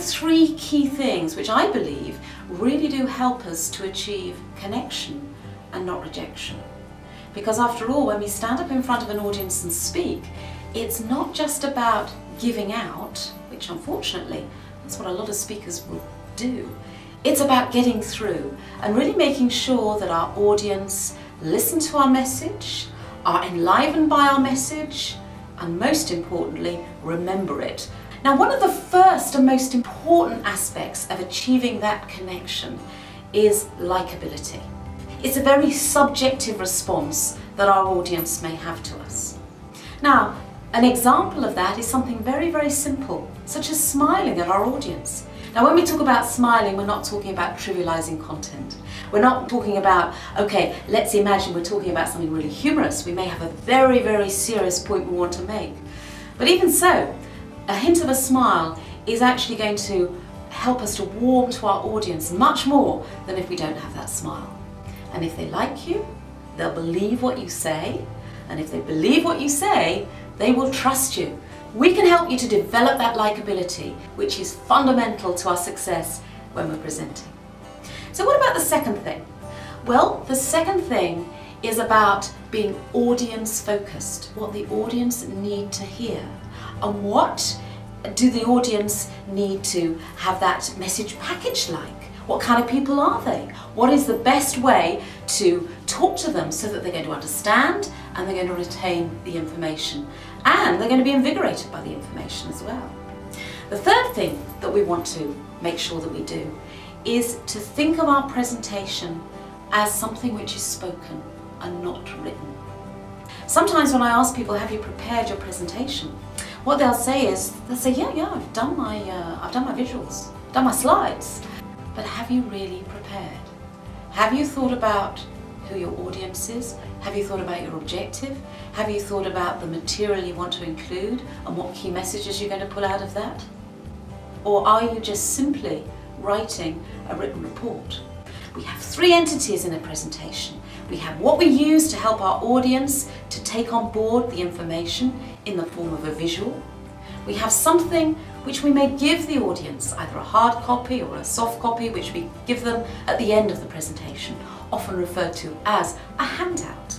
three key things which I believe really do help us to achieve connection and not rejection. Because after all, when we stand up in front of an audience and speak, it's not just about giving out, which unfortunately that's what a lot of speakers will do. It's about getting through and really making sure that our audience listen to our message, are enlivened by our message, and most importantly, remember it. Now, one of the first and most important aspects of achieving that connection is likability. It's a very subjective response that our audience may have to us. Now, an example of that is something very, very simple, such as smiling at our audience. Now, when we talk about smiling, we're not talking about trivializing content. We're not talking about, okay, let's imagine we're talking about something really humorous. We may have a very, very serious point we want to make. But even so, a hint of a smile is actually going to help us to warm to our audience much more than if we don't have that smile. And if they like you, they'll believe what you say. And if they believe what you say, they will trust you. We can help you to develop that likability, which is fundamental to our success when we're presenting. So what about the second thing? Well, the second thing is about being audience focused, what the audience need to hear. And what do the audience need to have that message packaged like? What kind of people are they? What is the best way to talk to them so that they're going to understand and they're going to retain the information and they're going to be invigorated by the information as well? The third thing that we want to make sure that we do is to think of our presentation as something which is spoken and not written. Sometimes when I ask people, have you prepared your presentation? What they'll say is, yeah, I've done my visuals, done my slides. But have you really prepared? Have you thought about who your audience is? Have you thought about your objective? Have you thought about the material you want to include and what key messages you're going to pull out of that? Or are you just simply writing a written report? We have three entities in a presentation. We have what we use to help our audience to take on board the information in the form of a visual. We have something which we may give the audience, either a hard copy or a soft copy, which we give them at the end of the presentation, often referred to as a handout.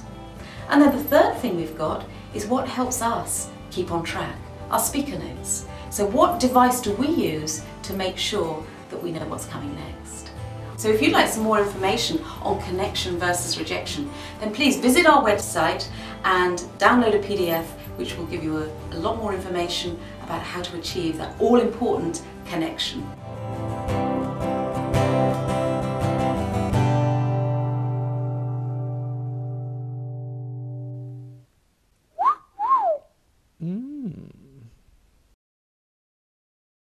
And then the third thing we've got is what helps us keep on track, our speaker notes. So what device do we use to make sure that we know what's coming next? So if you'd like some more information on connection versus rejection, then please visit our website and download a PDF which will give you a lot more information about how to achieve that all-important connection.